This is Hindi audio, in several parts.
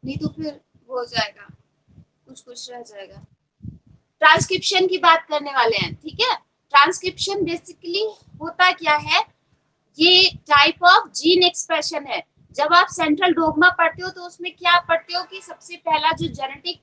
नहीं तो फिर वो हो जाएगा, कुछ कुछ रह जाएगा। ट्रांसक्रिप्शन की बात करने वाले हैं, ठीक है। ट्रांसक्रिप्शन बेसिकली होता क्या है, ये टाइप ऑफ जीन एक्सप्रेशन है। जब आप सेंट्रल डोग्मा पढ़ते हो तो उसमें क्या पढ़ते हो कि सबसे पहला जो जेनेटिक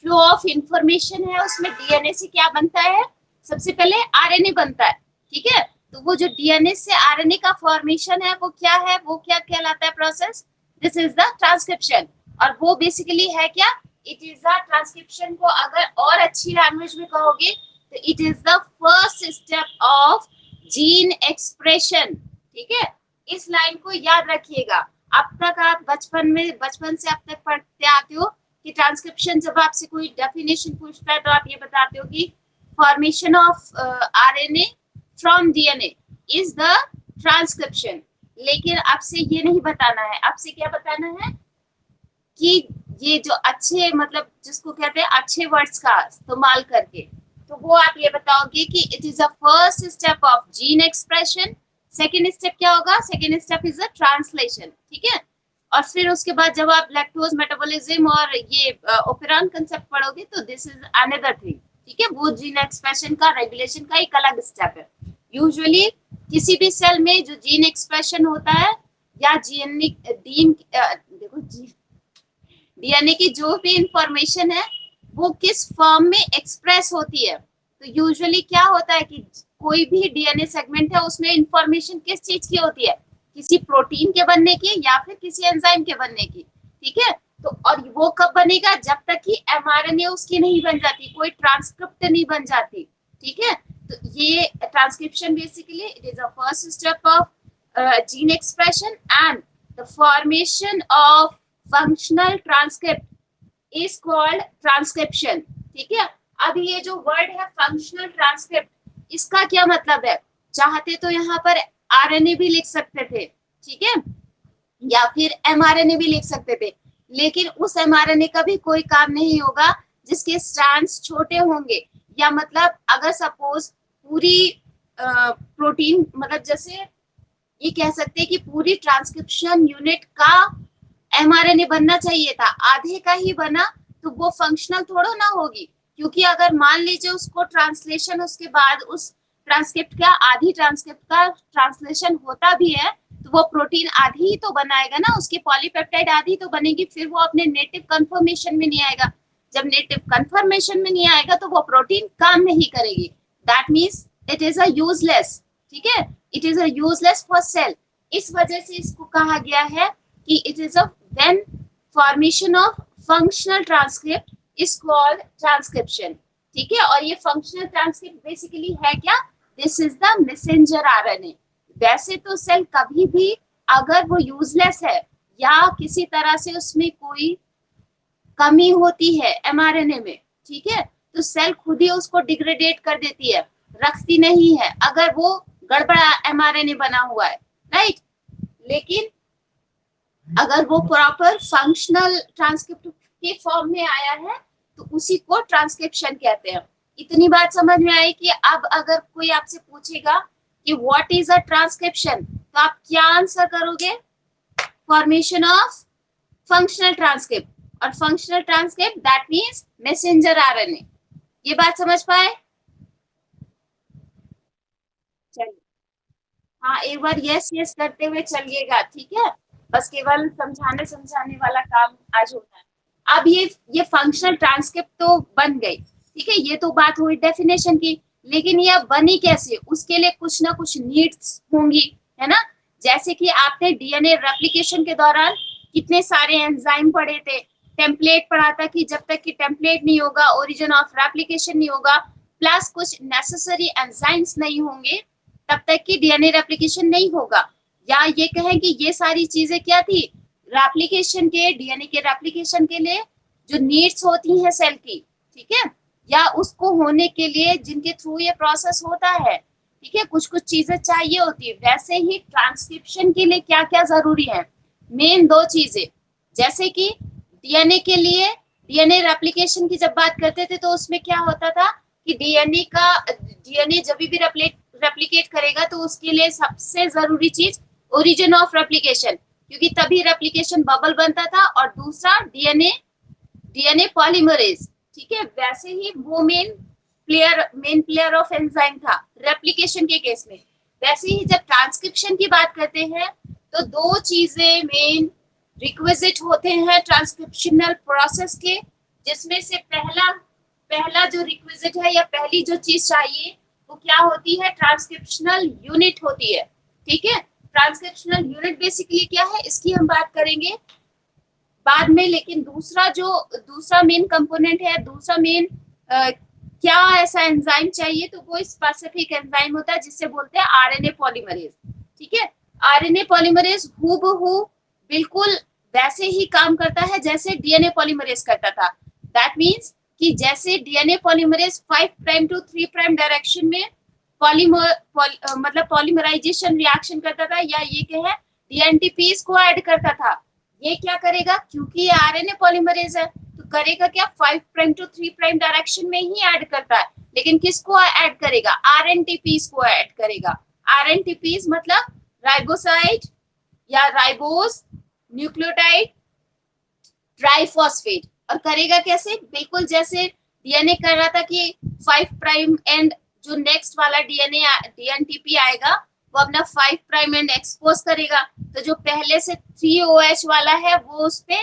फ्लो ऑफ इंफॉर्मेशन है उसमें डीएनए से क्या बनता है, सबसे पहले आरएनए बनता है, ठीक है। तो वो जो डीएनए से आरएनए का फॉर्मेशन है वो क्या है, वो क्या कहलाता है process, this is the transcription. और वो बेसिकली है क्या, इट इज द ट्रांसक्रिप्शन को अगर और अच्छी लैंग्वेज में कहोगे तो it is the first step of gene expression, ठीक है। इस लाइन को याद रखिएगा। अब तक आप बचपन से अब तक पढ़ते आते हो कि ट्रांसक्रिप्शन जब आपसे कोई डेफिनेशन पूछता है तो आप ये बताते हो कि formation of RNA from DNA is the transcription. लेकिन आपसे ये नहीं बताना है, आपसे क्या बताना है कि ये जो अच्छे मतलब जिसको कहते हैं अच्छे वर्ड्स का इस्तेमाल करके, तो वो आप ये बताओगे कि it is a first step of gene expression. Second step क्या होगा, second step is a translation, ठीक है। और फिर उसके बाद जब आप लैक्टोज मेटाबॉलिज्म और ये ओपेरॉन कंसेप्ट पढ़ोगे तो दिस इज अनदर थिंग, ठीक है। वो जीन एक्सप्रेशन का रेगुलेशन का एक अलग स्टेप है। यूजुअली किसी भी सेल में जो जीन एक्सप्रेशन होता है या डीएनए की जो भी इंफॉर्मेशन है वो किस फॉर्म में एक्सप्रेस होती है। तो यूजुअली क्या होता है कि कोई भी डीएनए सेगमेंट है उसमें इंफॉर्मेशन किस चीज की होती है, किसी प्रोटीन के बनने की या फिर किसी एंजाइम के बनने की, ठीक है। तो और वो कब बनेगा, जब तक कि एमआरएनए उसकी नहीं बन जाती, कोई ट्रांसक्रिप्ट नहीं बन जाती, ठीक है। तो ये transcription basically it is a first step of gene expression and the formation of functional transcript is called transcription, ठीक है। अब ये जो वर्ड है फंक्शनल ट्रांसक्रिप्ट, इसका क्या मतलब है, चाहते तो यहाँ पर आरएनए भी लिख सकते थे, ठीक है, या फिर एमआरएनए भी लिख सकते थे, लेकिन उस एमआरएनए का भी कोई काम नहीं होगा जिसके स्ट्रैंड्स छोटे होंगे। या मतलब अगर सपोज पूरी प्रोटीन मतलब जैसे ये कह सकते हैं कि पूरी ट्रांसक्रिप्शन यूनिट का एमआरएनए बनना चाहिए था, आधे का ही बना, तो वो फंक्शनल थोड़ा ना होगी। क्योंकि अगर मान लीजिए उसको ट्रांसलेशन उसके बाद उस ट्रांसक्रिप्ट का आधी ट्रांसक्रिप्ट का ट्रांसलेशन होता भी है तो वो प्रोटीन आधी ही तो बनाएगा ना, उसकी पॉलीपेप्टाइड आधी तो बनेगी, फिर वो अपने नेटिव कन्फर्मेशन में नहीं आएगा। जब नेटिव कन्फर्मेशन में नहीं आएगा तो वो प्रोटीन काम नहीं करेगी, that means it is a useless, ठीक है, it is a useless for sale. इस वजह से इसको कहा गया है कि it is a when formation of functional transcript is called transcription, ठीक है। और ये फंक्शनल ट्रांसक्रिप्ट बेसिकली है क्या, this is the messenger RNA. वैसे तो सेल कभी भी अगर वो यूजलेस है या किसी तरह से उसमें कोई कमी होती है एमआरएनए में, ठीक है, तो सेल खुद ही उसको डिग्रेडेट कर देती है, रखती नहीं है अगर वो गड़बड़ा एमआरएनए बना हुआ है, राइट। लेकिन अगर वो प्रॉपर फंक्शनल ट्रांसक्रिप्ट के फॉर्म में आया है तो उसी को ट्रांसक्रिप्शन कहते हैं। इतनी बात समझ में आई कि अब अगर कोई आपसे पूछेगा कि व्हाट इज अ ट्रांसक्रिप्शन तो आप क्या आंसर करोगे, फॉर्मेशन ऑफ फंक्शनल ट्रांसक्रिप्ट, और functional transcript that means messenger RNA. ये बात समझ पाए, चलिए हाँ एक बार यस यस करते हुए चलिएगा, ठीक है। बस केवल समझाने समझाने वाला काम आज होता है। अब ये फंक्शनल ट्रांसक्रिप्ट तो बन गई, ठीक है, ये तो बात हुई डेफिनेशन की। लेकिन ये बनी कैसे, उसके लिए कुछ ना कुछ नीड्स होंगी, है ना। जैसे कि आपने डीएनए रेप्लिकेशन के दौरान कितने सारे एंजाइम पढ़े थे, टेम्पलेट पढ़ा था कि जब तक कि टेम्पलेट नहीं होगा ओरिजिन ऑफ रेप्लिकेशन नहीं होगा, प्लस कुछ नेसेसरी एंजाइम्स नहीं होंगे तब तक की डीएनए रेप्लिकेशन नहीं होगा। या ये कहें कि ये सारी चीजें क्या थी, रेप्लिकेशन के डीएनए के रेप्लिकेशन के लिए जो नीड्स होती हैं सेल की, ठीक है, या उसको होने के लिए जिनके थ्रू ये प्रोसेस होता है, ठीक है, कुछ कुछ चीजें चाहिए होती है। वैसे ही ट्रांसक्रिप्शन के लिए क्या क्या जरूरी है, मेन दो चीजें। जैसे कि डीएनए के लिए डीएनए रेप्लिकेशन की जब बात करते थे तो उसमें क्या होता था कि डीएनए जब भी रेप्लिकेट करेगा तो उसके लिए सबसे जरूरी चीज ओरिजिन ऑफ रेप्लिकेशन, क्योंकि तभी रेप्लिकेशन बबल बनता था। और दूसरा डीएनए पॉलीमरेज, ठीक है, वैसे ही वो मेन प्लेयर ऑफ एंजाइम था रेप्लिकेशन के केस में। वैसे ही जब ट्रांसक्रिप्शन की बात करते हैं तो दो चीजें मेन रिक्विजिट होते हैं ट्रांसक्रिप्शनल प्रोसेस के, जिसमें से पहला जो रिक्विजिट है या पहली जो चीज चाहिए वो क्या होती है, ट्रांसक्रिप्शनल यूनिट होती है। ठीक है, ट्रांसक्रिप्शनल यूनिट बेसिकली क्या है इसकी हम बात करेंगे बाद में। लेकिन दूसरा मेन कंपोनेंट है, दूसरा मेन क्या ऐसा एंजाइम चाहिए, तो वो स्पेसिफिक एंजाइम होता है जिससे बोलते हैं आरएनए पॉलीमरेज। ठीक है, आरएनए पॉलीमरेज हूबहू बिल्कुल वैसे ही काम करता है जैसे डीएनए पॉलीमरेज करता था। दैट मीन्स कि जैसे DNA polymerase 5 prime to 3 prime direction में मतलब पॉलीमराइजेशन रिएक्शन करता था, या ये कहे डीएनटीपीज को ऐड करता था, ये क्या करेगा, क्योंकि ये आरएनए पॉलीमरेज है तो करेगा क्या, 5 प्राइम टू 3 प्राइम डायरेक्शन में ही ऐड करता है। लेकिन किसको ऐड करेगा, आरएनटीपीज को ऐड करेगा। आरएनटीपीज मतलब राइबोसाइड या राइबोस न्यूक्लियोटाइड ट्राइफॉस्फेट। और करेगा कैसे, बिल्कुल जैसे डीएनए कर रहा था कि 5 प्राइम एंड जो नेक्स्ट वाला डीएनटीपी आएगा वो अपना 5 प्राइम एंड एक्सपोज करेगा, तो जो पहले से 3OH वाला है वो उस पे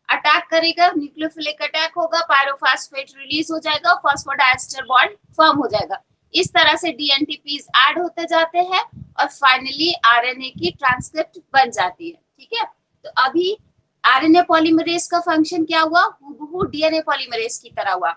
अटैक करेगा, न्यूक्लियोफिलिक अटैक होगा, पायरोफॉस्फेट रिलीज हो जाएगा, फॉस्फोडाइस्टर बॉन्ड फॉर्म हो जाएगा। इस तरह से डीएनटीपीज ऐड होते जाते हैं और फाइनली आरएनए की ट्रांसक्रिप्ट बन जाती है। ठीक है, तो अभी आरएनए पॉलीमरेज का फंक्शन क्या हुआ, हूबहू डीएनए पॉलीमरेज की तरह हुआ।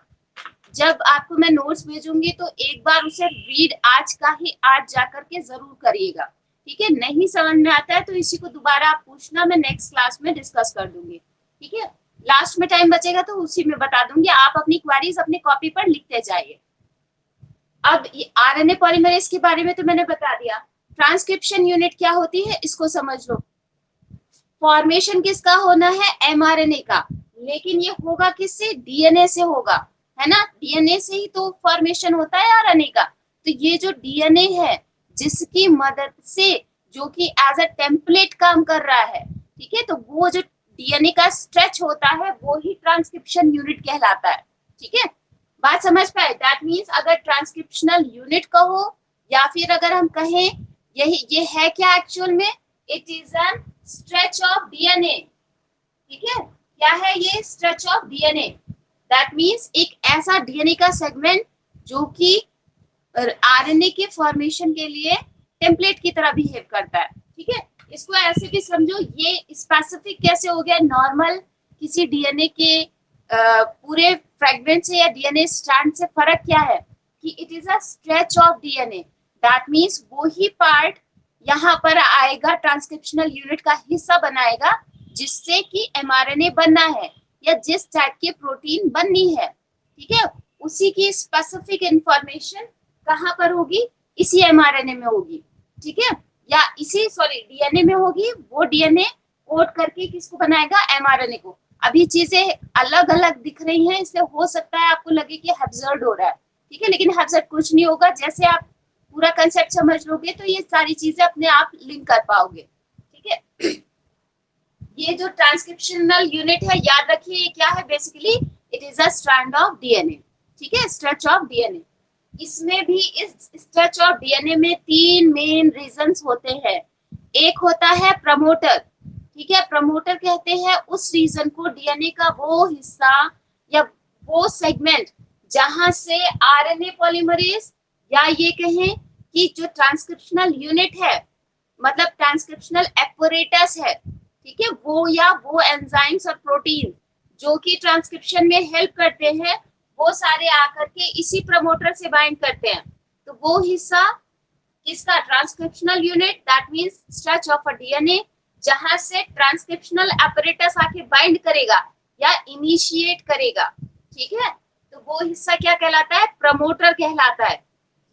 जब आपको मैं नोट्स भेजूंगी तो एक बार उसे रीड आज का ही आज जाकर के जरूर करिएगा। ठीक है, नहीं समझ में आता है तो इसी को दोबारा आप पूछना, मैं नेक्स्ट क्लास में डिस्कस कर दूंगी। ठीक है, लास्ट में टाइम बचेगा तो उसी में बता दूंगी, आप अपनी क्वेरीज अपनी कॉपी पर लिखते जाइए। अब आरएनए पॉलीमरेज के बारे में तो मैंने बता दिया। ट्रांसक्रिप्शन यूनिट क्या होती है इसको समझ लो। फॉर्मेशन किसका होना है, एमआरएनए का, लेकिन ये होगा किससे, डीएनए से होगा, है ना, डीएनए से ही तो फॉर्मेशन होता है आरएनए का। तो ये जो डीएनए है जिसकी मदद से, जो कि एज अ टेम्पलेट काम कर रहा है, ठीक है, तो वो जो डीएनए का स्ट्रेच होता है वो ही ट्रांसक्रिप्शन यूनिट कहलाता है। ठीक है, बात समझ पाए। दैट मीन्स अगर ट्रांसक्रिप्शनल यूनिट कहो या फिर अगर हम कहें ये है क्या एक्चुअल में, it is an stretch of DNA. ठीक है, क्या है ये, stretch of DNA. That means एक ऐसा डीएनए का सेगमेंट जो कि आरएनए के फॉर्मेशन के लिए टेम्पलेट की तरह बिहेव करता है। ठीक है, इसको ऐसे भी समझो, ये स्पेसिफिक कैसे हो गया, नॉर्मल किसी डीएनए के पूरे फ्रेगमेंट से या डीएनए स्ट्रैंड से फर्क क्या है कि it is a stretch of DNA. That means वो ही पार्ट यहाँ पर आएगा, ट्रांसक्रिप्शनल यूनिट का हिस्सा बनाएगा, जिससे कि एमआरएनए बनना है या जिस टाइप की प्रोटीन बननी है। ठीक है, उसी की स्पेसिफिक इंफॉर्मेशन कहाँ पर होगी, इसी एमआरएनए में होगी। ठीक है, या इसी डीएनए में होगी, वो डीएनए कोड करके किसको बनाएगा, एमआरएनए को। अभी चीजें अलग अलग दिख रही हैं, इसलिए हो सकता है आपको लगे कि हैब्सर्ड हो रहा है। ठीक है, लेकिन हैब्सर्ड कुछ नहीं होगा, जैसे आप पूरा कंसेप्ट समझ लोगे तो ये सारी चीजें अपने आप लिंक कर पाओगे। ठीक है, ये जो ट्रांसक्रिप्शनल यूनिट है याद रखिए ये क्या है, basically it is a strand of DNA. ठीक है, स्ट्रेच ऑफ डीएनए। इसमें भी इस स्ट्रेच ऑफ डीएनए में 3 मेन रीजंस होते हैं। एक होता है प्रमोटर। ठीक है, प्रमोटर कहते हैं उस रीजन को, डीएनए का वो हिस्सा या वो सेगमेंट जहां से आरएनए पॉलीमरेज या ये कहें कि जो ट्रांसक्रिप्शनल यूनिट है, मतलब ट्रांसक्रिप्शनल एपरेटस है, ठीक है, वो या वो एंजाइम्स और प्रोटीन जो कि ट्रांसक्रिप्शन में हेल्प करते हैं, वो सारे आकर के इसी प्रमोटर से बाइंड करते हैं। तो वो हिस्सा किसका, transcriptional unit, that means stretch of a DNA, जहां से ट्रांसक्रिप्शनल एपरेटस आके बाइंड करेगा या इनिशिएट करेगा। ठीक है, तो वो हिस्सा क्या कहलाता है, प्रमोटर कहलाता है।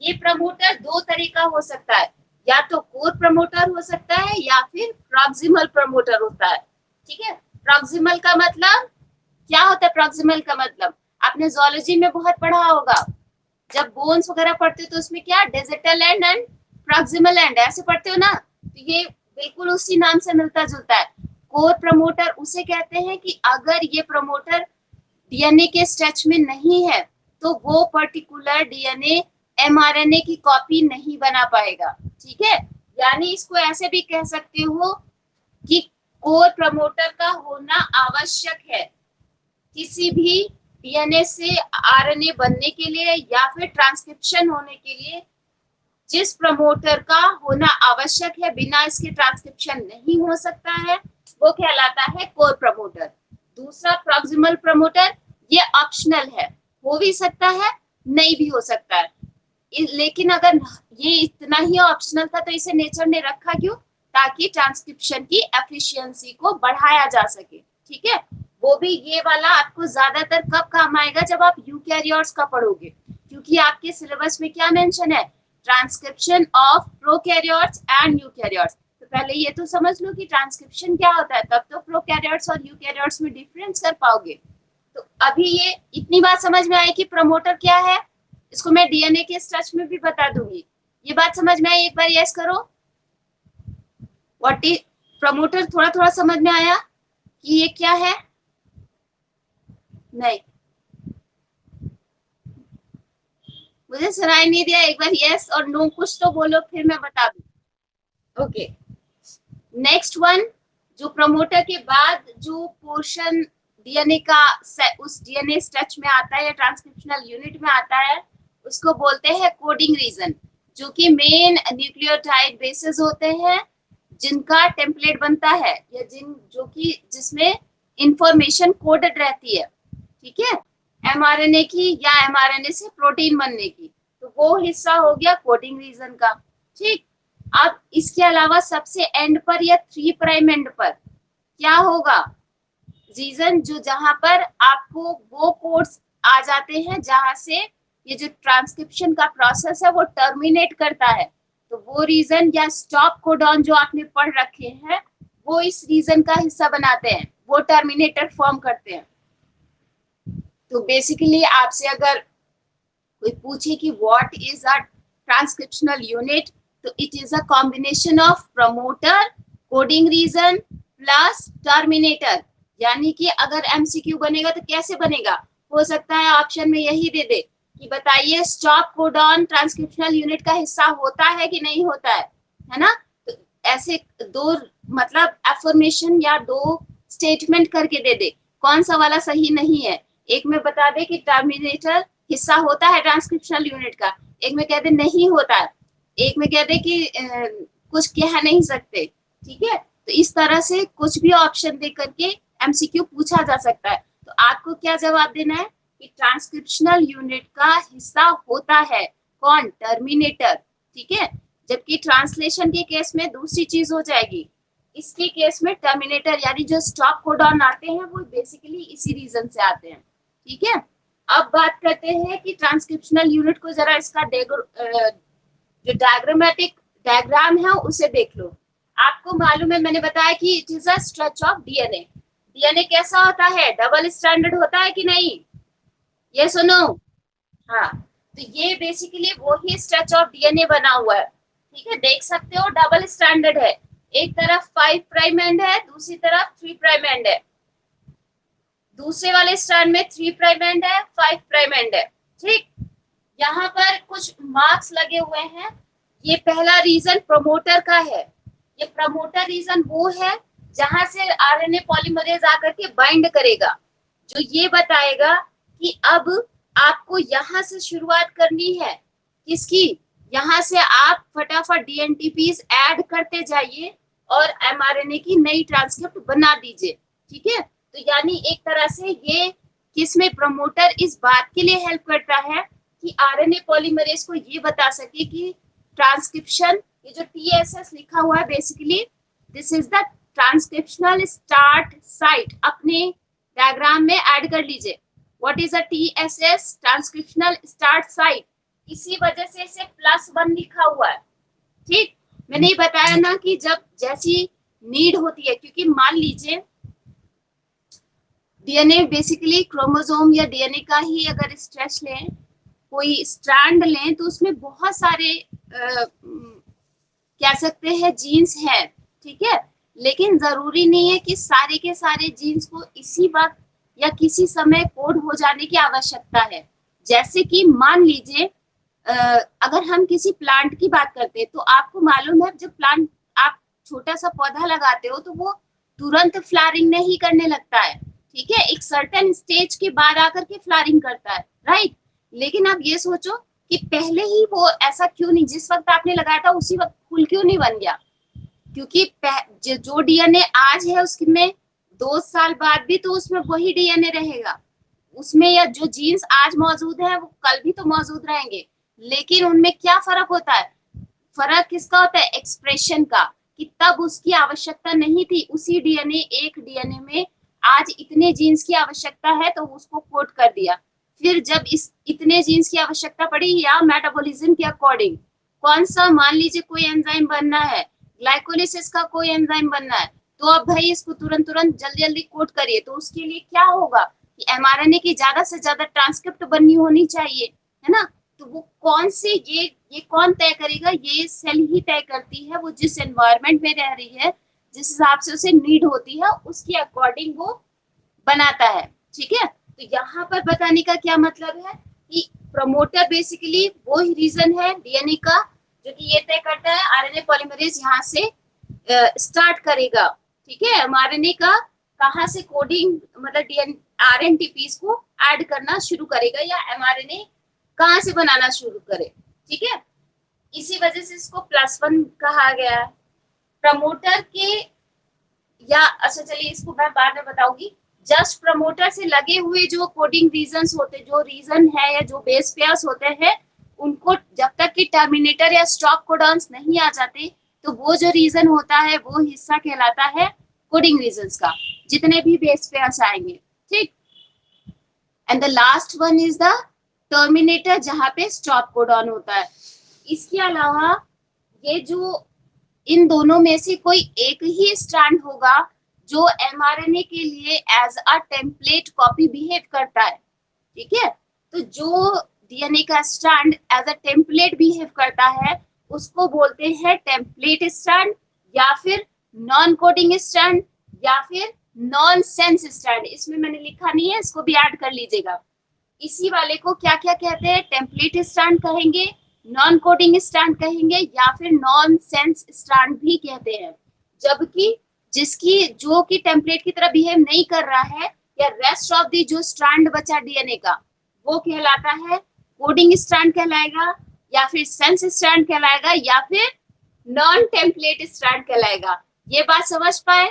ये प्रमोटर 2 तरीका हो सकता है, या तो कोर प्रमोटर हो सकता है या फिर प्रॉक्सिमल प्रमोटर होता है। ठीक है, प्रॉक्सिमल का मतलब क्या होता है, प्रॉक्सिमल का मतलब आपने जूलॉजी में बहुत पढ़ा होगा, जब बोन्स वगैरह पढ़ते हो तो उसमें क्या डिजिटल एंड प्रॉक्सिमल एंड ऐसे पढ़ते हो ना, तो ये बिल्कुल उसी नाम से मिलता जुलता है। कोर प्रमोटर उसे कहते हैं कि अगर ये प्रमोटर डीएनए के स्ट्रेच में नहीं है तो वो पर्टिकुलर डीएनए एमआरएनए की कॉपी नहीं बना पाएगा, ठीक है। यानी इसको ऐसे भी कह सकते हो कि कोर प्रमोटर का होना आवश्यक है किसी भी डीएनए से आरएनए बनने के लिए या फिर ट्रांसक्रिप्शन होने के लिए। जिस प्रमोटर का होना आवश्यक है, बिना इसके ट्रांसक्रिप्शन नहीं हो सकता है, वो कहलाता है कोर प्रमोटर। दूसरा प्रॉक्सिमल प्रमोटर, ये ऑप्शनल है, हो भी सकता है नहीं भी हो सकता है। लेकिन अगर ये इतना ही ऑप्शनल था तो इसे नेचर ने रखा क्यों? ताकि ट्रांसक्रिप्शन की एफिशिएंसी को बढ़ाया जा सके, ठीक है। वो भी ये वाला आपको ज्यादातर कब काम आएगा? जब आप यूकैरियोट्स का पढ़ोगे, क्योंकि आपके सिलेबस में क्या मेंशन है? Transcription of prokaryotes and eukaryotes. तो पहले ये तो समझ लो कि ट्रांसक्रिप्शन क्या होता है, तब तो प्रोकैरियोट्स और यूकैरियोट्स में डिफरेंस कर पाओगे। तो अभी ये इतनी बात समझ में आई कि प्रमोटर क्या है, इसको मैं डीएनए के स्ट्रक्च में भी बता दूंगी। ये बात समझ में आई? एक बार यस करो। What is promoter? थोड़ा थोड़ा समझ में आया कि ये क्या है? नहीं, मुझे सुनाई नहीं दिया। एक बार यस और नो कुछ तो बोलो, फिर मैं बता दूं। ओके, नेक्स्ट वन, जो प्रमोटर के बाद जो पोर्शन डीएनए का उस डीएनए स्ट्रक्च में आता है या ट्रांसक्रिप्शनल यूनिट में आता है, उसको बोलते हैं कोडिंग रीजन, जो कि मेन न्यूक्लियोटाइड बेसेस होते हैं जिनका टेम्पलेट बनता है या जिसमें इंफॉर्मेशन कोडेड रहती है, ठीक है, एमआरएनए की या एमआरएनए से प्रोटीन बनने की। तो वो हिस्सा हो गया कोडिंग रीजन का, ठीक। अब इसके अलावा सबसे एंड पर या 3 प्राइम एंड पर क्या होगा? रीजन जो जहां पर आपको वो कोड्स आ जाते हैं जहां से ये जो ट्रांसक्रिप्शन का प्रोसेस है वो टर्मिनेट करता है। तो वो रीजन या स्टॉप कोडॉन जो आपने पढ़ रखे हैं वो इस रीजन का हिस्सा बनाते हैं, वो टर्मिनेटर फॉर्म करते हैं। तो बेसिकली आपसे अगर कोई पूछे कि what is a transcriptional unit, तो it is a combination of promoter, coding region plus terminator. यानी कि अगर एमसीक्यू बनेगा तो कैसे बनेगा? हो सकता है ऑप्शन में यही दे दे कि बताइए स्टॉप कोडॉन ट्रांसक्रिप्शनल यूनिट का हिस्सा होता है कि नहीं होता है ना। तो ऐसे दो मतलब एफर्मेशन या 2 स्टेटमेंट करके दे दे, कौन सा वाला सही नहीं है। एक में बता दे कि टर्मिनेटर हिस्सा होता है ट्रांसक्रिप्शनल यूनिट का, एक में कह दे नहीं होता है, एक में कह दे कि कुछ कह नहीं सकते, ठीक है। तो इस तरह से कुछ भी ऑप्शन दे करके एमसीक्यू पूछा जा सकता है। तो आपको क्या जवाब देना है कि ट्रांसक्रिप्शनल यूनिट का हिस्सा होता है कौन? टर्मिनेटर, ठीक है। जबकि ट्रांसलेशन के केस में दूसरी चीज हो जाएगी, इसके केस में टर्मिनेटर यानी जो स्टॉप कोडॉन आते हैं वो बेसिकली इसी रीजन से आते हैं, ठीक है। अब बात करते हैं कि ट्रांसक्रिप्शनल यूनिट को जरा इसका जो डायग्रामेटिक डायग्राम है उसे देख लो। आपको मालूम है, मैंने बताया कि it is a structure of DNA. DNA कैसा होता है? डबल स्टैंडर्ड होता है कि नहीं? ये सुनो, हाँ। तो ये बेसिकली वही स्ट्रक्चर ऑफ डीएनए बना हुआ है, ठीक है। देख सकते हो डबल स्टैंडर्ड है, एक तरफ 5 प्राइम एंड है, दूसरी तरफ 3 प्राइम एंड है। दूसरे वाले स्ट्रैंड में 3 प्राइम एंड है, 5 प्राइम एंड है, ठीक। यहाँ पर कुछ मार्क्स लगे हुए हैं। ये पहला रीजन प्रमोटर का है। ये प्रमोटर रीजन वो है जहां से आरएनए पॉलीमरेज आकर के बाइंड करेगा, जो ये बताएगा कि अब आपको यहाँ से शुरुआत करनी है। किसकी? यहाँ से आप फटाफट डीएनटीपीज ऐड करते जाइए और एमआरएनए की नई ट्रांसक्रिप्ट बना दीजिए, ठीक है। तो यानी एक तरह से ये किसमें प्रमोटर इस बात के लिए हेल्प करता है कि आरएनए पॉलीमरेज को ये बता सके कि ट्रांसक्रिप्शन, ये जो टीएसएस लिखा हुआ है basically this is the transcriptional start site. अपने डायग्राम में ऐड कर लीजिए, what is a TSS? Transcriptional start site. इसी वजह से इसे +1 लिखा हुआ है, ठीक। मैंने ये बताया ना कि जब जैसी नीड होती है, क्योंकि मान लीजिए डीएनए बेसिकली क्रोमोसोम या डीएनए का ही अगर स्ट्रेच लें, कोई स्ट्रैंड लें, तो उसमें बहुत सारे कह सकते हैं जीन्स हैं, ठीक है। लेकिन जरूरी नहीं है कि सारे के सारे जीन्स को इसी वक्त या किसी समय कोड हो जाने की आवश्यकता है। जैसे कि मान लीजिए अगर हम किसी प्लांट की बात करते हैं तो आपको मालूम है जब प्लांट आप छोटा सा पौधा लगाते हो तो वो तुरंत फ्लावरिंग नहीं करने लगता है, ठीक है, एक सर्टेन स्टेज के बाद आकर के फ्लावरिंग करता है, राइट। लेकिन आप ये सोचो कि पहले ही वो ऐसा क्यों नहीं, जिस वक्त आपने लगाया था उसी वक्त फूल क्यों नहीं बन गया? क्योंकि जो डीएनए आज है उसमें 2 साल बाद भी तो उसमें वही डीएनए रहेगा, उसमें या जो जीन्स आज मौजूद है वो कल भी तो मौजूद रहेंगे। लेकिन उनमें क्या फर्क होता है? फर्क किसका होता है? एक्सप्रेशन का, कि तब उसकी आवश्यकता नहीं थी, उसी डीएनए एक डीएनए में आज इतने जीन्स की आवश्यकता है तो उसको कोड कर दिया। फिर जब इस इतने जीन्स की आवश्यकता पड़ी या मेटाबॉलिज्म के अकॉर्डिंग कौन सा, मान लीजिए कोई एंजाइम बनना है, ग्लाइकोलिसिस का कोई एंजाइम बनना है, तो अब भाई इसको तुरंत तुरंत जल्दी जल्दी कोड करिए, तो उसके लिए क्या होगा कि एमआरएनए की ज्यादा से ज्यादा ट्रांसक्रिप्ट बननी होनी चाहिए, है ना। तो वो कौन से ये कौन तय करेगा? ये सेल ही तय करती है, वो जिस एनवायरनमेंट में रह रही है, जिस हिसाब से उसे नीड होती है उसके अकॉर्डिंग वो बनाता है, ठीक है। तो यहाँ पर बताने का क्या मतलब है कि प्रमोटर बेसिकली वो ही रीजन है डीएनए का जो कि ये तय करता है आरएनए पॉलीमरेज यहाँ से स्टार्ट करेगा, ठीक है, एमआरएनए का कहाँ से कोडिंग मतलब डीएनए आरएनटीपीस को ऐड करना शुरू करेगा या एमआरएनए कहाँ से बनाना शुरू करे, ठीक है। इसी वजह से इसको +1 कहा गया है प्रमोटर के, या अच्छा चलिए इसको मैं बाद में बताऊंगी। जस्ट प्रमोटर से लगे हुए जो कोडिंग रीजन्स होते, जो रीजन है या जो बेस पेयर्स होते हैं, उनको जब तक कि टर्मिनेटर या स्टॉप कोडॉन्स नहीं आ जाते तो वो जो रीजन होता है वो हिस्सा कहलाता है कोडिंग रीजन्स का, जितने भी बेस पेयर्स आएंगे, ठीक। And the last one is the terminator जहां पे स्टॉप कोडॉन होता है। इसके अलावा ये जो इन दोनों में से कोई एक ही स्ट्रैंड होगा जो एमआरएनए के लिए as a template copy behave करता है, ठीक है। तो जो डीएनए का strand as a template behave करता है उसको बोलते हैं टेम्पलेट स्ट्रैंड, या फिर नॉन कोडिंग स्ट्रैंड, या फिर नॉन सेंस स्ट्रैंड। इसमें मैंने लिखा नहीं है, इसको भी ऐड कर लीजिएगा। इसी वाले को क्या क्या कहते हैं? टेम्पलेट स्ट्रैंड कहेंगे, नॉन कोडिंग स्ट्रैंड कहेंगे, या फिर नॉन सेंस स्ट्रैंड भी कहते हैं। जबकि जिसकी जो कि टेम्पलेट की तरह बिहेव नहीं कर रहा है या रेस्ट ऑफ दी जो स्ट्रैंड बचा डीएनए का वो कहलाता है कोडिंग स्ट्रैंड कहलाएगा, या फिर सेंस स्ट्रैंड कहलाएगा, या फिर नॉन टेम्पलेट स्ट्रैंड कहलाएगा। ये बात समझ पाए?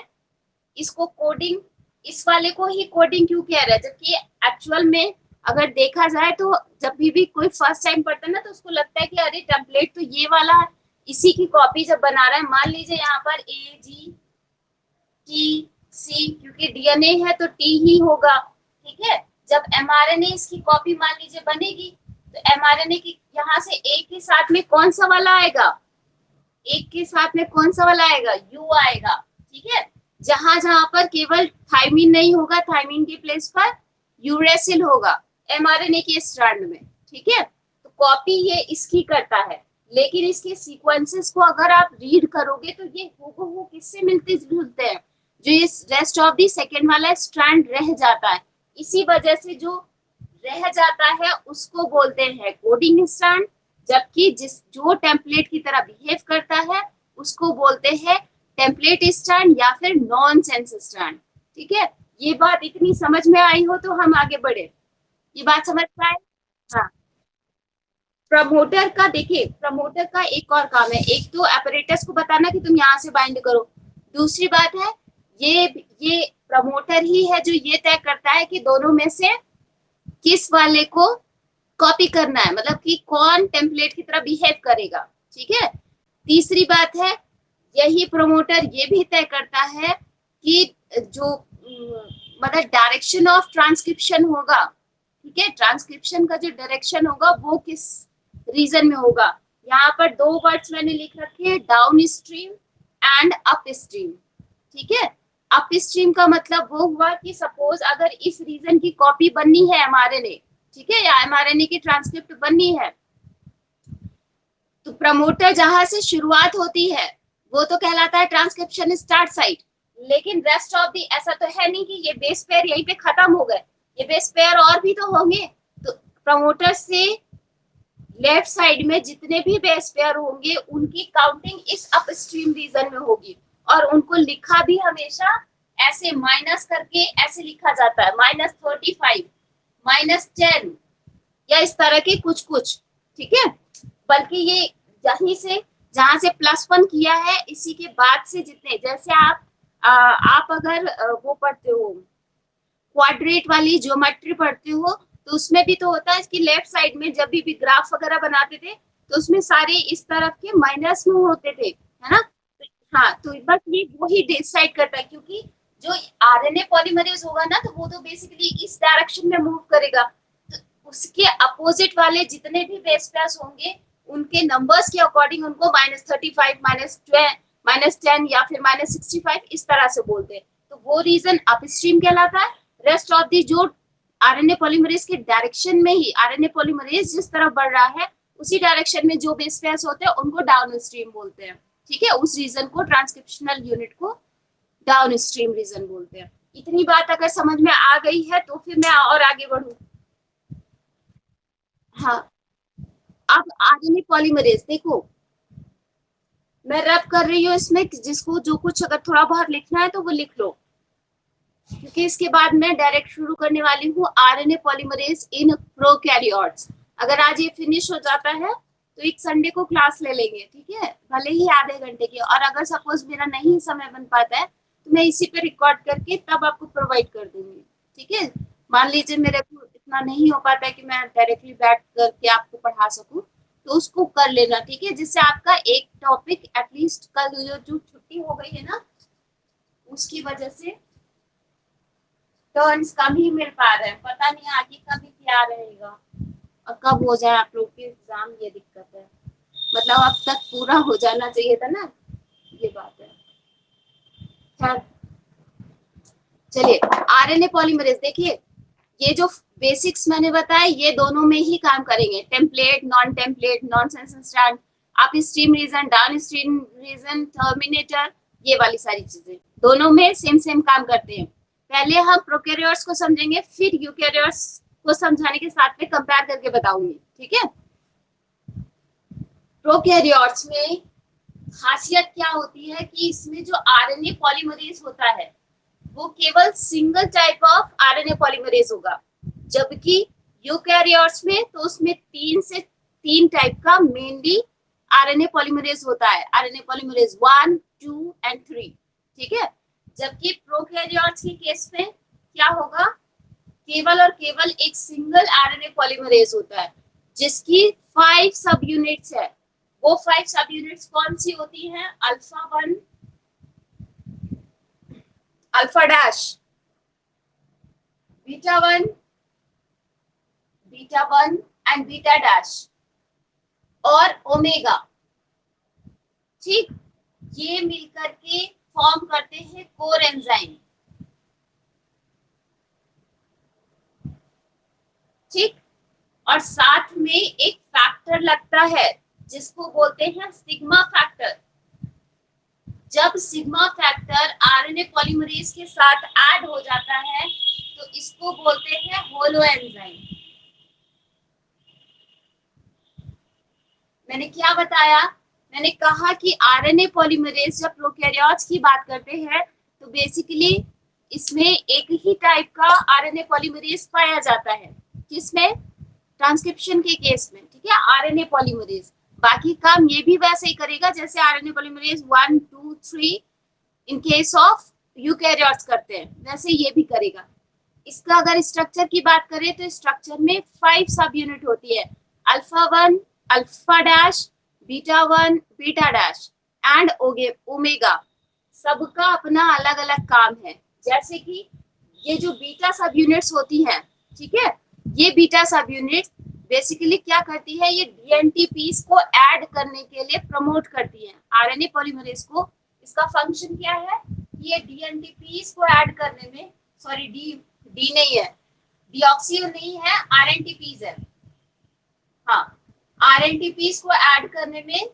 इसको कोडिंग, इस वाले को ही कोडिंग क्यों कह रहे हैं, जबकि एक्चुअल में अगर देखा जाए तो जब भी कोई फर्स्ट टाइम पढ़ता है ना तो उसको लगता है कि अरे टेम्पलेट तो ये वाला है, इसी की कॉपी जब बना रहा है, मान लीजिए यहाँ पर ए जी टी सी, क्योंकि डीएनए है तो टी ही होगा, ठीक है। जब एमआरएनए इसकी कॉपी मान लीजिए बनेगी तो एमआरएनए की यहाँ से ए के साथ में कौन सा वाला आएगा? एक के साथ में कौन सा वाला आएगा? यू आएगा, ठीक है। जहां जहां पर केवल थायमिन नहीं होगा, थायमिन के प्लेस पर यूरेसिल होगा एमआरएनए के स्ट्रैंड में, ठीक है। तो कॉपी ये इसकी करता है, लेकिन इसके सीक्वेंसेस को अगर आप रीड करोगे तो ये हूबहू किससे मिलते जुलते हैं, जो इस रेस्ट ऑफ दी सेकेंड वाला स्ट्रैंड रह जाता है। इसी वजह से जो रह जाता है उसको बोलते हैं कोडिंग स्ट्रैंड, जबकि जो टेम्पलेट की तरह बिहेव करता है उसको बोलते हैं टेम्पलेट स्ट्रैंड या फिर नॉन सेंस स्ट्रैंड, ठीक है। ये बात इतनी समझ में आई हो तो हम आगे बढ़े। ये बात समझ पाए? हाँ। प्रमोटर का देखिए, प्रमोटर का एक और काम है, एक तो अपैरेटस को बताना कि तुम यहाँ से बाइंड करो, दूसरी बात है ये प्रमोटर ही है जो ये तय करता है कि दोनों में से किस वाले को कॉपी करना है, मतलब कि कौन टेम्पलेट की तरह बिहेव करेगा, ठीक है। तीसरी बात है यही प्रमोटर ये भी तय करता है कि जो मतलब डायरेक्शन ऑफ ट्रांसक्रिप्शन होगा, ठीक है, ट्रांसक्रिप्शन का जो डायरेक्शन होगा वो किस रीजन में होगा। यहाँ पर 2 वर्ड्स मैंने लिख रखे हैं, down stream and up stream, ठीक है। अप स्ट्रीम का मतलब वो हुआ कि सपोज अगर इस रीजन की कॉपी बननी है एमआरएनए, ठीक है, या एमआरएनए की ट्रांसक्रिप्ट बननी है, तो प्रमोटर जहां से शुरुआत होती है वो तो कहलाता है ट्रांसक्रिप्शन स्टार्ट साइट। लेकिन रेस्ट ऑफ दी ऐसा तो है नहीं कि ये बेस पेयर यहीं पे खत्म हो गए, ये बेस पेयर और भी तो होंगे। तो प्रमोटर से लेफ्ट साइड में जितने भी बेस पेयर होंगे उनकी काउंटिंग इस अपस्ट्रीम रीजन में होगी, और उनको लिखा भी हमेशा ऐसे माइनस करके ऐसे लिखा जाता है, -35, -10 या इस तरह के कुछ कुछ, ठीक है। बल्कि ये यहीं से जहां से +1 किया है इसी के बाद से जितने, जैसे आप अगर वो पढ़ते हो क्वाड्रेट वाली ज्योमेट्री पढ़ते हो तो उसमें भी तो होता है कि लेफ्ट साइड में जब भी ग्राफ वगैरह बनाते थे तो उसमें सारे इस तरफ के माइनस में होते थे, है ना। हाँ, तो बस ये वही डिसाइड करता है, क्योंकि जो आरएनए पॉलीमरेज होगा ना तो वो तो बेसिकली इस डायरेक्शन में मूव करेगा, तो उसके अपोजिट वाले जितने भी बेस पेयर्स होंगे उनके नंबर्स के अकॉर्डिंग उनको -35, -10 या फिर -65 इस तरह से बोलते हैं। तो वो रीजन अपस्ट्रीम कहलाता है। रेस्ट ऑफ दी जो आरएनए पॉलीमरेज के डायरेक्शन में ही आरएनए पॉलीमरेज जिस तरफ बढ़ रहा है उसी डायरेक्शन में जो बेस पेयर्स होते हैं उनको डाउन स्ट्रीम बोलते हैं, ठीक है। उस रीजन को, ट्रांसक्रिप्शनल यूनिट को डाउन स्ट्रीम रीजन बोलते हैं। इतनी बात अगर समझ में आ गई है तो फिर मैं और आगे बढ़ू। हाँ, अब आरएनए पॉलीमरेज देखो, मैं रब कर रही हूँ इसमें, जिसको जो कुछ अगर थोड़ा बहुत लिखना है तो वो लिख लो, क्योंकि इसके बाद मैं डायरेक्ट शुरू करने वाली हूँ आरएनए पॉलीमरेज इन प्रोकैरियोट्स। अगर आज ये फिनिश हो जाता है तो एक संडे को क्लास ले लेंगे, ठीक है, भले ही आधे घंटे की। और अगर सपोज मेरा नहीं समय बन पाता है तो मैं इसी पे रिकॉर्ड करके तब आपको प्रोवाइड कर दूंगी, ठीक है। मान लीजिए मेरे को इतना नहीं हो पाता है कि मैं डायरेक्टली बैठ करके आपको पढ़ा सकूं, तो उसको कर लेना, ठीक है, जिससे आपका एक टॉपिक एटलीस्ट कल जो छुट्टी हो गई है ना उसकी वजह से टर्न्स कम ही मिल पा रहे हैं। पता नहीं आगे कभी क्या रहेगा और कब हो जाए आप लोग के एग्जाम, ये दिक्कत है। मतलब अब तक पूरा हो जाना चाहिए था ना, ये बात है। खैर चलिए, आरएनए पॉलीमरेज देखिए, ये जो बेसिक्स मैंने बताया ये दोनों में ही काम करेंगे, template, non template, nonsense stand, upstream region, downstream region, terminator, ये वाली सारी चीजें दोनों में सेम सेम काम करते हैं। पहले हम प्रोकैरियोट्स को समझेंगे, फिर यूकैरियोट्स को समझाने के साथ में कंपेयर करके बताऊंगी, ठीक है। प्रोकैरियोट्स में खासियत क्या होती है कि इसमें जो आरएनए पॉलीमरेज होता है वो केवल single type of RNA polymerase होगा, जबकि यूकैरियोट्स में तो उसमें 3 टाइप का मेनली आरएनए पॉलीमरेज होता है, आरएनए पॉलीमरेज 1, 2 एंड 3, ठीक है। जबकि प्रोकैरियोट्स के केस में क्या होगा, केवल और केवल एक सिंगल आरएनए पॉलीमरेज होता है जिसकी 5 सब यूनिट्स है। वो 5 सब यूनिट्स कौन सी होती हैं, alpha 1, alpha dash, beta 1, beta 1 and beta dash, और ओमेगा, ठीक। ये मिलकर के फॉर्म करते हैं कोर एंजाइम, ठीक। और साथ में एक फैक्टर लगता है जिसको बोलते हैं सिग्मा फैक्टर। जब सिग्मा फैक्टर आरएनए पॉलीमरेज के साथ ऐड हो जाता है तो इसको बोलते हैं होलो एंजाइम। मैंने क्या बताया, मैंने कहा कि आरएनए पॉलीमरेज जब प्रोकैरियोट्स की बात करते हैं तो बेसिकली इसमें एक ही टाइप का आरएनए पॉलीमरेज पाया जाता है, किसमें, ट्रांसक्रिप्शन के केस में, ठीक है, आरएनए पॉलीमरेज। बाकी काम ये भी वैसे ही करेगा जैसे RNA polymerase 1, 2, 3 in case of eukaryotes करते हैं, वैसे ये भी करेगा। इसका अगर स्ट्रक्चर की बात करें तो स्ट्रक्चर में 5 सब यूनिट होती है, alpha 1, alpha dash, beta 1, beta dash and omega. सबका अपना अलग अलग काम है। जैसे कि ये जो बीटा सब यूनिट्स होती हैं, ठीक है, ये बीटा सब यूनिट्स बेसिकली क्या करती है, ये डीएनटीपीस को ऐड करने के लिए प्रमोट करती है आरएनए पॉलीमरेज को। इसका फंक्शन क्या है, ये डीएनटीपीस को ऐड करने में, सॉरी डी नहीं है, डीऑक्सी नहीं है, आरएनटीपीस है, हाँ, आरएनटीपीस को ऐड करने में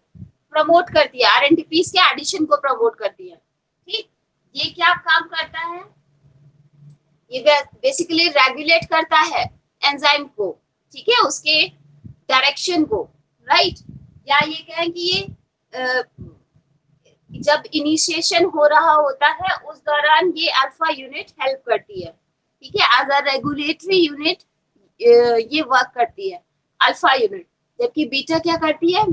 प्रमोट करती है, आरएनटीपीज के एडिशन को प्रमोट करती है। ठीक, ये क्या काम करता है, ये बेसिकली रेगुलेट करता है एंजाइम को, ठीक है, उसके डायरेक्शन को, राइट। या ये कहें कि ये जब इनिशिएशन हो रहा होता है उस दौरान ये अल्फा यूनिट हेल्प करती है, ठीक है, एज अ रेगुलेटरी यूनिट ये वर्क करती है अल्फा यूनिट। जबकि बीटा क्या करती है,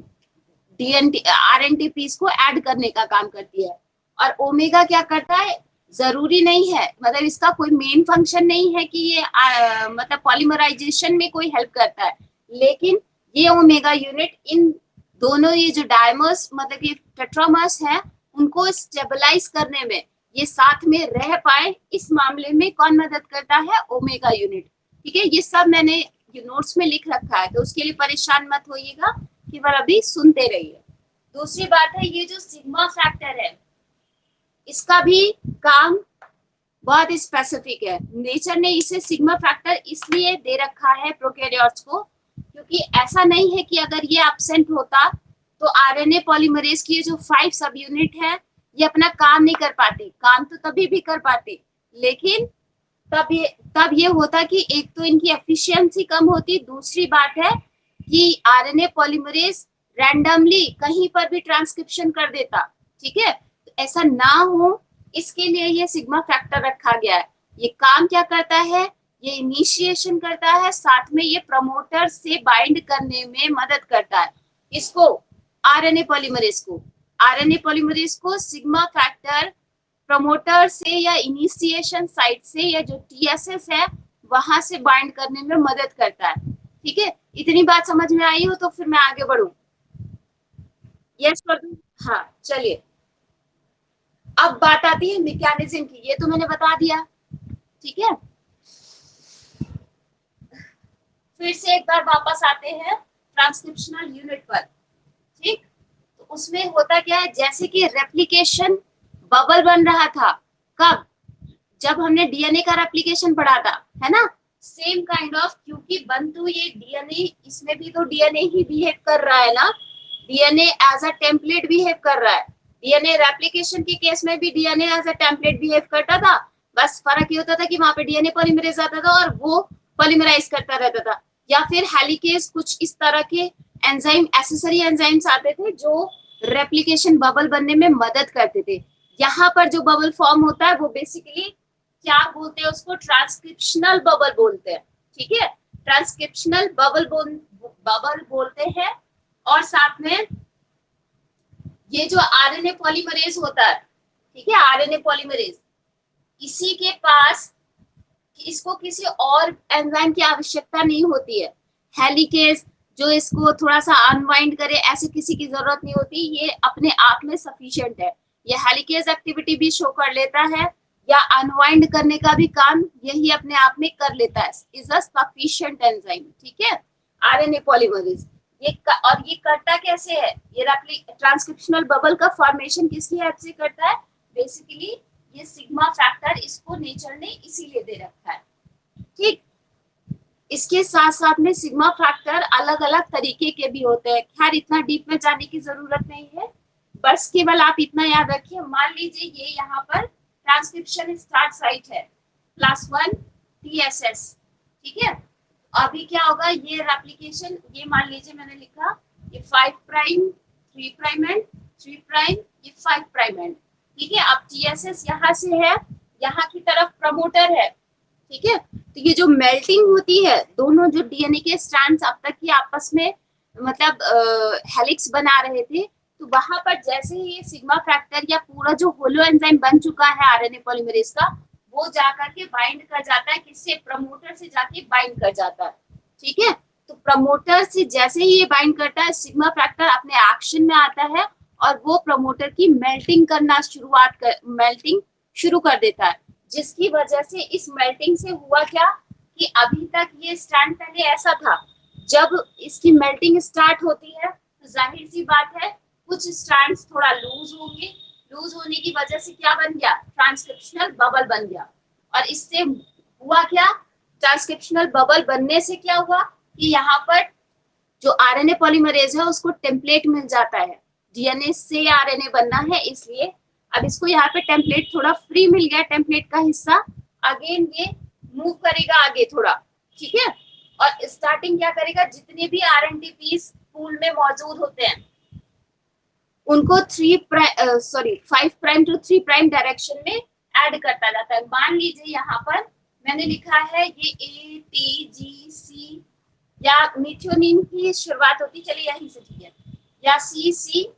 डीएनटी आरएनटीपीज को ऐड करने का काम करती है। और ओमेगा क्या करता है, जरूरी नहीं है, मतलब इसका कोई मेन फंक्शन नहीं है कि ये मतलब पॉलीमराइजेशन में कोई हेल्प करता है, लेकिन ये ओमेगा यूनिट इन दोनों ये जो डायमर्स मतलब कि टेट्रामर्स है उनको स्टेबलाइज करने में, ये साथ में रह पाए, इस मामले में कौन मदद करता है, ओमेगा यूनिट। ठीक है, ये सब मैंने नोट्स में लिख रखा है, तो उसके लिए परेशान मत होइएगा, केवल अभी सुनते रहिए। दूसरी बात है, ये जो सिग्मा फैक्टर है इसका भी काम बहुत स्पेसिफिक है। नेचर ने इसे सिग्मा फैक्टर इसलिए दे रखा है प्रोकैरियोट्स को, क्योंकि ऐसा नहीं है कि अगर ये एब्सेंट होता तो आरएनए पॉलीमरेज की जो 5 सब यूनिट है ये अपना काम नहीं कर पाते। काम तो तभी भी कर पाते, लेकिन तब ये होता कि एक तो इनकी एफिशिएंसी कम होती, दूसरी बात है कि आरएनए पॉलीमरेज रैंडमली कहीं पर भी ट्रांसक्रिप्शन कर देता। ठीक है, तो ऐसा ना हो इसके लिए ये सिग्मा फैक्टर रखा गया है। ये काम क्या करता है, ये इनिशिएशन करता है, साथ में ये प्रमोटर से बाइंड करने में मदद करता है। इसको आरएनए पॉलीमरेज को सिग्मा फैक्टर प्रमोटर से या इनिशिएशन साइट से या जो टीएसएस है वहां से बाइंड करने में मदद करता है। ठीक है, इतनी बात समझ में आई हो तो फिर मैं आगे बढ़ूं। यस कर दूं? हाँ चलिए, अब बात आती है मैकेनिज्म की। ये तो मैंने बता दिया, ठीक है। फिर से एक बार वापस आते हैं ट्रांसक्रिप्शनल यूनिट पर। ठीक, तो उसमें होता क्या है, जैसे कि रेप्लिकेशन बबल बन रहा था, कब, जब हमने डीएनए का रेप्लिकेशन पढ़ा था, है ना, सेम काइंड ऑफ, क्योंकि बंतु ये डीएनए, इसमें भी तो डीएनए ही बिहेव कर रहा है ना, DNA as a template behave कर रहा है। डीएनए रेप्लिकेशन के केस में भी DNA as a template behave करता था, बस फर्क ये होता था कि वहां पे डीएनए पॉलीमरेज आता था और वो पॉलीमराइज करता रहता था। या फिर हेलिकेज, कुछ इस तरह के एंजाइम, एसेसरी एंजाइम्स आते थे जो रेप्लिकेशन बबल बनने में मदद करते थे। यहाँ पर जो बबल फॉर्म होता है वो बेसिकली क्या बोलते हैं उसको, ट्रांसक्रिप्शनल बबल बोलते हैं। ठीक है, ट्रांसक्रिप्शनल बबल बोलते हैं। और साथ में ये जो आरएनए पॉलीमरेज होता है, ठीक है, आरएनए पॉलीमरेज, इसी के पास इसको किसी और एंजाइम की आवश्यकता नहीं होती है। हेलिकेज जो इसको थोड़ा सा अनवाइंड करे, ऐसे किसी की जरूरत नहीं होती, ये अपने आप में सफिशिएंट है। ये हेलिकेज एक्टिविटी भी शो कर लेता है या अनवाइंड करने का भी काम यही अपने आप में कर लेता है, इज अ सफिशिएंट एंजाइम। ठीक है, आरएनए पॉलीमरेज और ये करता कैसे है, ये ट्रांसक्रिप्शनल बबल का फॉर्मेशन किसकी हेल्प से करता है, बेसिकली ये सिग्मा फैक्टर, इसको नेचर ने इसीलिए दे रखा है। ठीक, इसके साथ साथ में सिग्मा फैक्टर अलग अलग तरीके के भी होते हैं। खैर इतना डीप में जाने की जरूरत नहीं है, बस केवल आप इतना याद रखिए। मान लीजिए ये यहाँ पर ट्रांसक्रिप्शन स्टार्ट साइट है, +1 TSS, ठीक है। अभी क्या होगा, ये रेप्लिकेशन, ये मान लीजिए मैंने लिखा ये 5 प्राइम 3 प्राइम एंड 3 प्राइम, ये 5 प्राइम एंड, ठीक है। अब TSS यहाँ से है, यहाँ की तरफ प्रमोटर है, ठीक है। तो ये जो मेल्टिंग होती है, दोनों जो डीएनए के स्ट्रैंड्स अब तक की आपस में मतलब हेलिक्स बना रहे थे, तो वहां पर जैसे ही ये सिग्मा फैक्टर या पूरा जो होलो एंजाइम बन चुका है आरएनए पॉलीमरेज का, वो जाकर के बाइंड कर जाता है, किससे, प्रमोटर से जाके बाइंड कर जाता है। ठीक है, तो प्रमोटर से जैसे ही ये बाइंड करता है, सिग्मा फैक्टर अपने एक्शन में आता है और वो प्रमोटर की मेल्टिंग शुरू कर देता है। जिसकी वजह से इस मेल्टिंग से हुआ क्या कि अभी तक ये स्ट्रैंड पहले ऐसा था, जब इसकी मेल्टिंग स्टार्ट होती है तो जाहिर सी बात है कुछ स्ट्रैंड्स थोड़ा लूज होंगे, लूज होने की वजह से क्या बन गया, ट्रांसक्रिप्शनल बबल बन गया। और इससे हुआ क्या, ट्रांसक्रिप्शनल बबल बनने से क्या हुआ कि यहाँ पर जो आरएनए पॉलीमरेज है उसको टेम्पलेट मिल जाता है, डीएनए से आरएनए बनना है, इसलिए अब इसको यहाँ पे टेम्पलेट थोड़ा फ्री मिल गया, टेम्पलेट का हिस्सा अगेन ये मूव करेगा आगे थोड़ा, ठीक है। और स्टार्टिंग क्या करेगा, जितने भी आरएनटीपीस पूल में मौजूद होते हैं उनको 5 प्राइम टू 3 प्राइम डायरेक्शन में ऐड करता जाता है। मान लीजिए यहाँ पर मैंने लिखा है ये ए टी जी सी या मिथ्योनिन की शुरुआत होती, चलिए यहीं से, ठीक है, या सी सी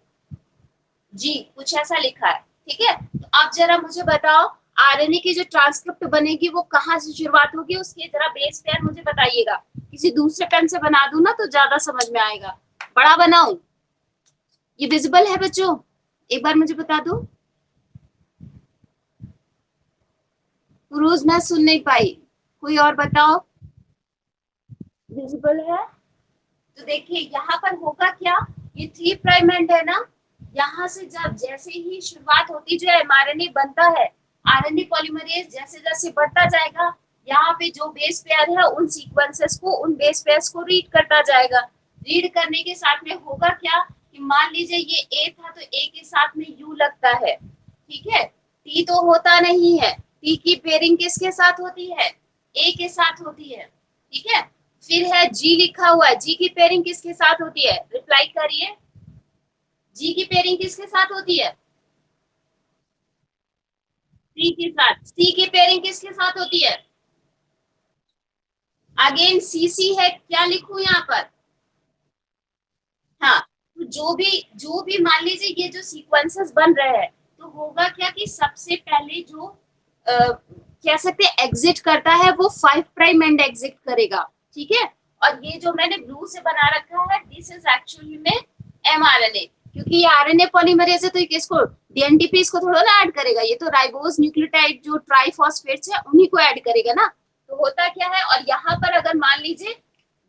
जी कुछ ऐसा लिखा है, ठीक है। तो अब जरा मुझे बताओ आरएनए की जो ट्रांसक्रिप्ट बनेगी वो कहाँ से शुरुआत होगी, उसके जरा बेस पेयर मुझे बताइएगा। किसी दूसरे पेन से बना दूं ना तो ज्यादा समझ में आएगा, बड़ा बनाऊं? ये विजिबल है बच्चों, एक बार मुझे बता दो। रोज मैं सुन नहीं पाई, कोई और बताओ। विजिबल है? तो देखिए यहाँ पर होगा क्या, ये 3 प्राइम एंड है ना, यहाँ से जब जैसे ही शुरुआत होती जो एमआरएनए बनता है, आरएनए पॉलीमरेज जैसे जैसे बढ़ता जाएगा, यहाँ पे जो बेस पेयर है उन सीक्वेंसेस को, उन बेस पेयर्स को रीड करता जाएगा। रीड करने के साथ में होगा क्या कि मान लीजिए ये ए था तो ए के साथ में यू लगता है, ठीक है। टी तो होता नहीं है, टी की पेयरिंग किसके साथ होती है, ए के साथ होती है, ठीक है। फिर है जी लिखा हुआ है, जी की पेयरिंग किसके साथ होती है, रिप्लाई करिए, जी की पेयरिंग किसके साथ होती है, सी के साथ। सी की पेयरिंग किसके साथ होती है, अगेन सी सी है, क्या लिखूं यहाँ पर, हाँ। तो जो भी मान लीजिए ये जो सीक्वेंसेस बन रहे हैं, तो होगा क्या कि सबसे पहले जो कह सकते हैं एग्जिट करता है वो 5 प्राइम एंड एग्जिट करेगा, ठीक है। और ये जो मैंने ब्लू से बना रखा है दिस इज एक्चुअली में एमआरएनए, क्योंकि ये आरएनए पॉलीमरेज है तो ये किसको, डीएनटीपी इसको थोड़ा ना ऐड करेगा, ये तो राइबोज न्यूक्लियोटाइड जो ट्राइफॉस्फेट्स है उन्हीं को ऐड करेगा ना। तो होता क्या है, और यहाँ पर अगर मान लीजिए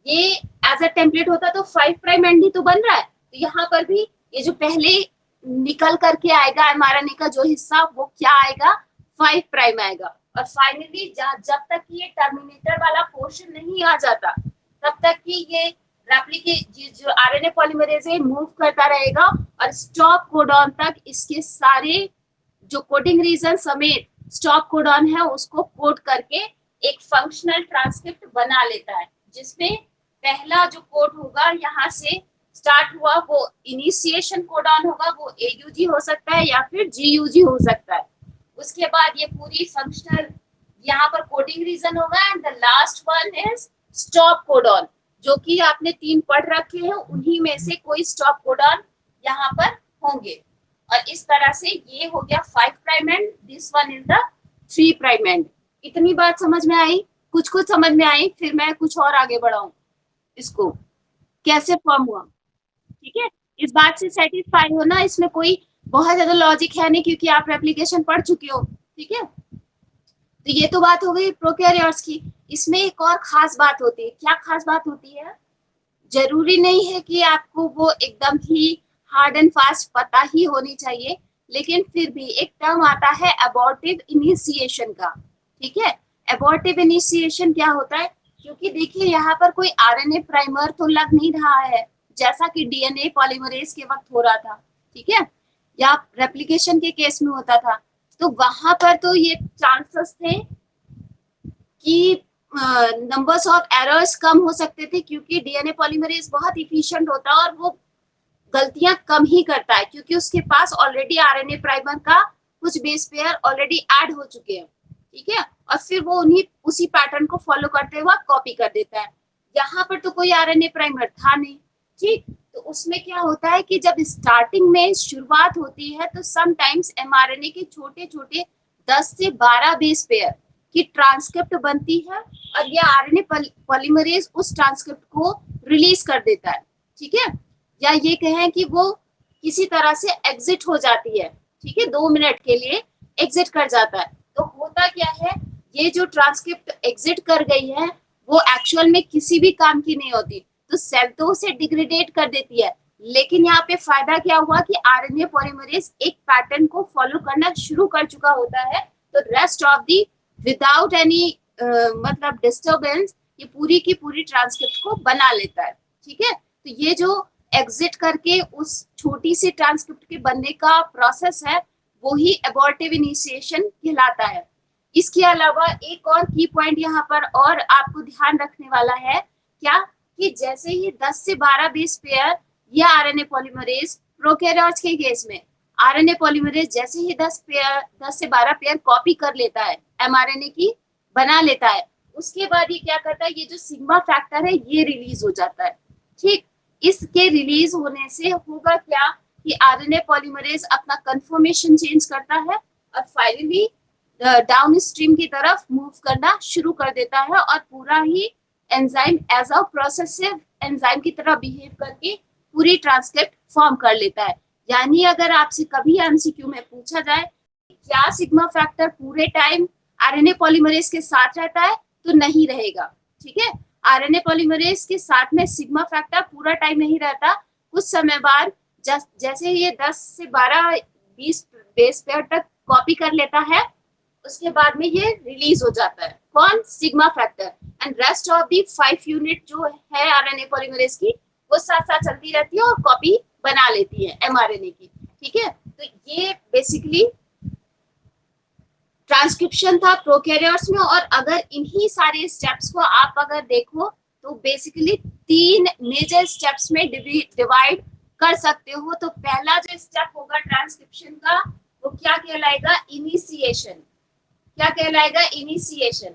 ये एज अ टेम्पलेट होता तो 5 प्राइम एंड ही तो बन रहा है, तो यहाँ पर भी ये जो पहले निकल करके आएगा एमआरएनए का जो हिस्सा वो क्या आएगा, 5 प्राइम आएगा। और फाइनली जब तक ये टर्मिनेटर वाला पोर्शन नहीं आ जाता तब तक कि ये रेप्लिकेट जो आरएनए पॉलीमरेज है मूव करता रहेगा और स्टॉप कोडॉन तक इसके सारे जो कोडिंग रीजन समेत स्टॉप कोडॉन है उसको कोड करके एक फंक्शनल ट्रांसक्रिप्ट बना लेता है, जिसमें पहला जो कोड होगा यहाँ से स्टार्ट हुआ वो इनिशिएशन कोडॉन होगा, वो एयूजी हो सकता है या फिर जीयूजी हो सकता है। उसके बाद ये पूरी फंक्शनल यहाँ पर कोडिंग रीजन होगा and the last one is stop codon, जो कि आपने 3 पढ़ रखे हैं, उन्हीं में से कोई स्टॉप कोडॉन यहाँ पर होंगे। और इस तरह से ये हो गया 5 prime and this one is the 3 prime and. इतनी बात समझ में आई, कुछ कुछ समझ में आई, फिर मैं कुछ और आगे बढ़ाऊं इसको कैसे फॉर्म हुआ, ठीक है। इस बात से सेटिस्फाई हो ना, इसमें कोई बहुत ज्यादा लॉजिक है नहीं क्योंकि आप एप्लीकेशन पढ़ चुके हो, ठीक है। तो ये तो बात हो गई प्रोकैरियोट्स की। इसमें एक और खास बात होती है, क्या खास बात होती है, जरूरी नहीं है कि आपको वो एकदम ही हार्ड एंड फास्ट पता ही होनी चाहिए, लेकिन फिर भी एक टर्म आता है अबॉर्टिव इनिशिएशन का, ठीक है। अबॉर्टिव इनिशिएशन क्या होता है, क्योंकि देखिए यहाँ पर कोई आरएनए प्राइमर तो लग नहीं रहा है जैसा कि डीएनए पॉलीमरेज के वक्त हो रहा था, ठीक है, या रेप्लिकेशन के केस में होता था। तो वहां पर तो ये चांसेस थे कि नंबर्स ऑफ एरर्स कम हो सकते थे, क्योंकि डीएनए पॉलीमरेज बहुत इफिशिएंट होता है और वो गलतियां कम ही करता है, क्योंकि उसके पास ऑलरेडी आरएनए प्राइमर का कुछ बेस पेयर ऑलरेडी ऐड हो चुके हैं, ठीक है। और फिर वो उन्हीं उसी पैटर्न को फॉलो करते हुए कॉपी कर देता है। यहाँ पर तो कोई आरएनए प्राइमर था नहीं, ठीक। तो उसमें क्या होता है कि जब स्टार्टिंग में शुरुआत होती है तो समटाइम्स एमआरएनए के छोटे छोटे 10 से 12 बेस पेयर की ट्रांसक्रिप्ट बनती है और ये आरएनए पॉलीमरेज उस ट्रांसक्रिप्ट को रिलीज कर देता है, ठीक है। या ये कहें कि वो किसी तरह से एग्जिट हो जाती है, ठीक है, 2 मिनट के लिए एग्जिट कर जाता है। तो होता क्या है, ये जो ट्रांसक्रिप्ट एग्जिट कर गई है वो एक्चुअल में किसी भी काम की नहीं होती, तो सेल तो उसे डिग्रेडेट कर देती है, लेकिन यहाँ पे फायदा क्या हुआ कि आरएनए पॉलीमरेज एक पैटर्न को फॉलो करना शुरू कर चुका होता है, तो rest of the without any मतलब डिस्टर्बेंस ये पूरी की पूरी ट्रांसक्रिप्ट को बना लेता है, ठीक है। तो ये जो एग्जिट करके उस छोटी सी ट्रांसक्रिप्ट के बनने का प्रोसेस है, वो ही एबॉर्टिव इनिशिएशन कहलाता है। इसके अलावा एक और की पॉइंट यहाँ पर और आपको ध्यान रखने वाला है क्या, कि जैसे ही 10 से 12 बेस पेयर या आरएनए पॉलीमरेज प्रोकैरियोट्स के केस में आरएनए पॉलीमरेज जैसे ही 10 से 12 पेयर कॉपी कर लेता है, एमआरएनए की बना लेता है, उसके बाद ये क्या करता है, ये जो सिग्मा फैक्टर है ये रिलीज हो जाता है। ठीक, इसके रिलीज होने से होगा क्या कि आरएनए पॉलीमरेज अपना कंफर्मेशन चेंज करता है और फाइनली डाउन स्ट्रीम की तरफ मूव करना शुरू कर देता है और पूरा ही enzyme as a processive enzyme की तरह बिहेव करके पूरी ट्रांसक्रिप्ट फॉर्म कर लेता है। यानी अगर आपसे कभी एमसीक्यू में पूछा जाए क्या सिग्मा फैक्टर पूरे टाइम आरएनए पॉलीमरेज के साथ रहता है, तो नहीं रहेगा। ठीक है, आरएनए पॉलीमरेज के साथ में सिग्मा फैक्टर पूरा टाइम नहीं रहता, कुछ समय बाद जैसे ये 10 से 12 20 बेस पेयर तक कॉपी कर लेता है, उसके बाद में ये रिलीज हो जाता है। कौन? Sigma factor. And rest of the 5 unit जो है आरएनए पॉलीमरेज की, वो साथ साथ चलती रहती है और कॉपी बना लेती है एमआरएनए की। ठीक है, तो ये बेसिकली ट्रांसक्रिप्शन था प्रोकैरियोट्स में। और अगर इन्हीं सारे स्टेप्स को आप अगर देखो तो बेसिकली 3 मेजर स्टेप्स में डिवाइड कर सकते हो। तो पहला जो स्टेप होगा ट्रांसक्रिप्शन का, वो क्या कहलाएगा? इनिशिएशन। क्या कहलाएगा? इनिशिएशन,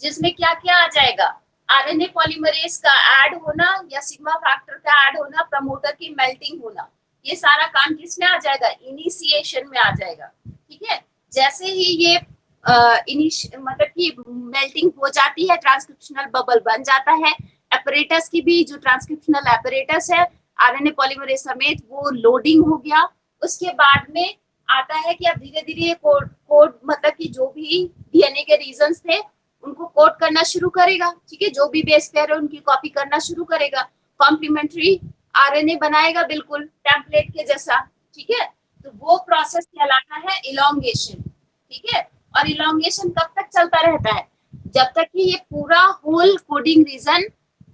जिसमें क्या क्या आ जाएगा? आरएनए पॉलीमरेज का ऐड होना या सिग्मा फैक्टर का ऐड होना, प्रमोटर की मेल्टिंग होना, ये सारा काम किसमें आ जाएगा? इनिशिएशन में आ जाएगा। ठीक है, जैसे ही ये मतलब कि मेल्टिंग हो जाती है, ट्रांसक्रिप्शनल बबल बन जाता है, एपरेटस की भी जो ट्रांसक्रिप्शनल एपरेटस है आरएनए पॉलीमरेज समेत वो लोडिंग हो गया। उसके बाद में आता है कि अब धीरे धीरे कोड मतलब कि जो भी डीएनए के रीजन्स थे उनको कोड करना शुरू करेगा। ठीक है, जो भी बेस पेयर है उनकी कॉपी करना शुरू करेगा, कॉम्प्लीमेंट्री आरएनए बनाएगा बिल्कुल टेम्पलेट के जैसा। ठीक है, तो वो प्रोसेस कहलाता है इलॉन्गेशन। ठीक है, और इलॉन्गेशन कब तक चलता रहता है? जब तक कि ये पूरा होल कोडिंग रीजन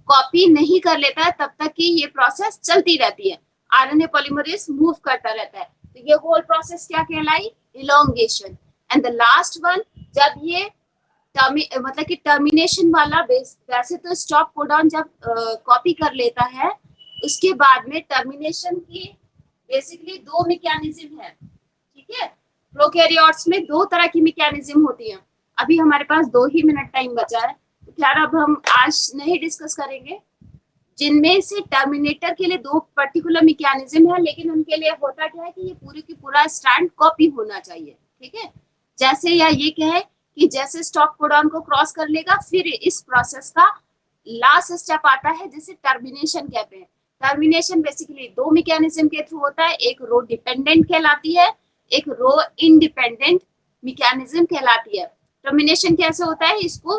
कॉपी नहीं कर लेता है, तब तक कि ये प्रोसेस चलती रहती है, आरएनए पॉलीमरेज मूव करता रहता है। तो ये होल प्रोसेस क्या कहलाई? Elongation. And the last one, जब ये मतलब कि टर्मिनेशन वाला वैसे तो स्टॉप कोडॉन जब कॉपी कर लेता है, उसके बाद में टर्मिनेशन की बेसिकली 2 मैकेनिज्म है। ठीक है, प्रोकैरियोट्स में 2 तरह की मैकेनिज्म होती है। अभी हमारे पास 2 ही मिनट टाइम बचा है, तो क्या अब हम आज नहीं डिस्कस करेंगे, जिनमें से टर्मिनेटर के लिए 2 पर्टिकुलर मैकेनिज्म है, लेकिन उनके लिए होता क्या है कि ये पूरी की पूरा स्ट्रैंड कॉपी होना चाहिए। ठीक है, जैसे या ये कहे कि जैसे स्टॉप कोडॉन को क्रॉस कर लेगा, फिर इस प्रोसेस का लास्ट स्टेप आता है जिसे टर्मिनेशन कहते हैं। टर्मिनेशन बेसिकली 2 मैकेनिज्म के थ्रू होता है, एक रो डिपेंडेंट कहलाती है, एक रो इंडिपेंडेंट मैकेनिज्म कहलाती है। टर्मिनेशन कैसे होता है इसको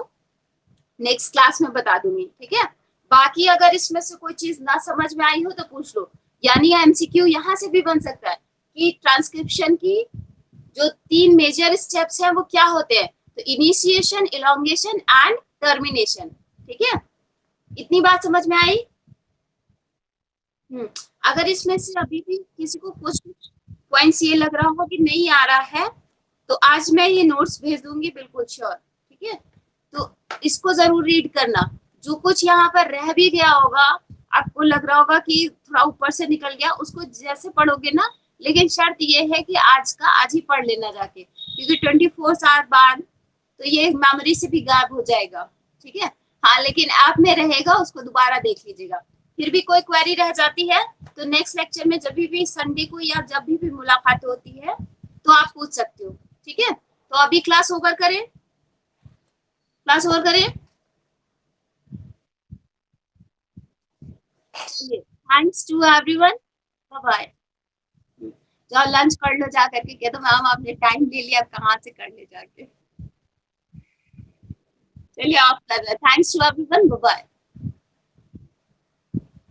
नेक्स्ट क्लास में बता दूंगी। ठीक है, बाकी अगर इसमें से कोई चीज ना समझ में आई हो तो पूछ लो। यानी एमसीक्यू यहाँ से भी बन सकता है कि ट्रांसक्रिप्शन की जो 3 मेजर स्टेप्स हैं वो क्या होते हैं, तो इनिशिएशन, इलॉन्गेशन एंड टर्मिनेशन। ठीक है, इतनी बात समझ में आई? अगर इसमें से अभी भी किसी को कुछ पॉइंट्स ये लग रहा हो कि नहीं आ रहा है, तो आज मैं ये नोट्स भेज दूंगी, बिल्कुल श्योर। ठीक है, तो इसको जरूर रीड करना। जो कुछ यहाँ पर रह भी गया होगा, आपको लग रहा होगा कि थोड़ा ऊपर से निकल गया, उसको जैसे पढ़ोगे ना, लेकिन शर्त ये है कि आज का आज ही पढ़ लेना जाके, क्योंकि 24 आवर बाद तो ये मेमोरी से भी गायब हो जाएगा। ठीक है, हाँ, लेकिन ऐप में रहेगा, उसको दोबारा देख लीजिएगा। फिर भी कोई क्वेरी रह जाती है तो नेक्स्ट लेक्चर में जब भी संडे को या जब भी मुलाकात होती है तो आप पूछ सकते हो। ठीक है, तो अभी क्लास ओवर करें, क्लास ओवर करें। चलिए, thanks to everyone, bye bye. जाओ लंच कर लो, जा करके कह दो मैम आपने टाइम ले लिया, कहाँ से कर ले जाके। चलिए, आप कर लो। Thanks to everyone, bye bye.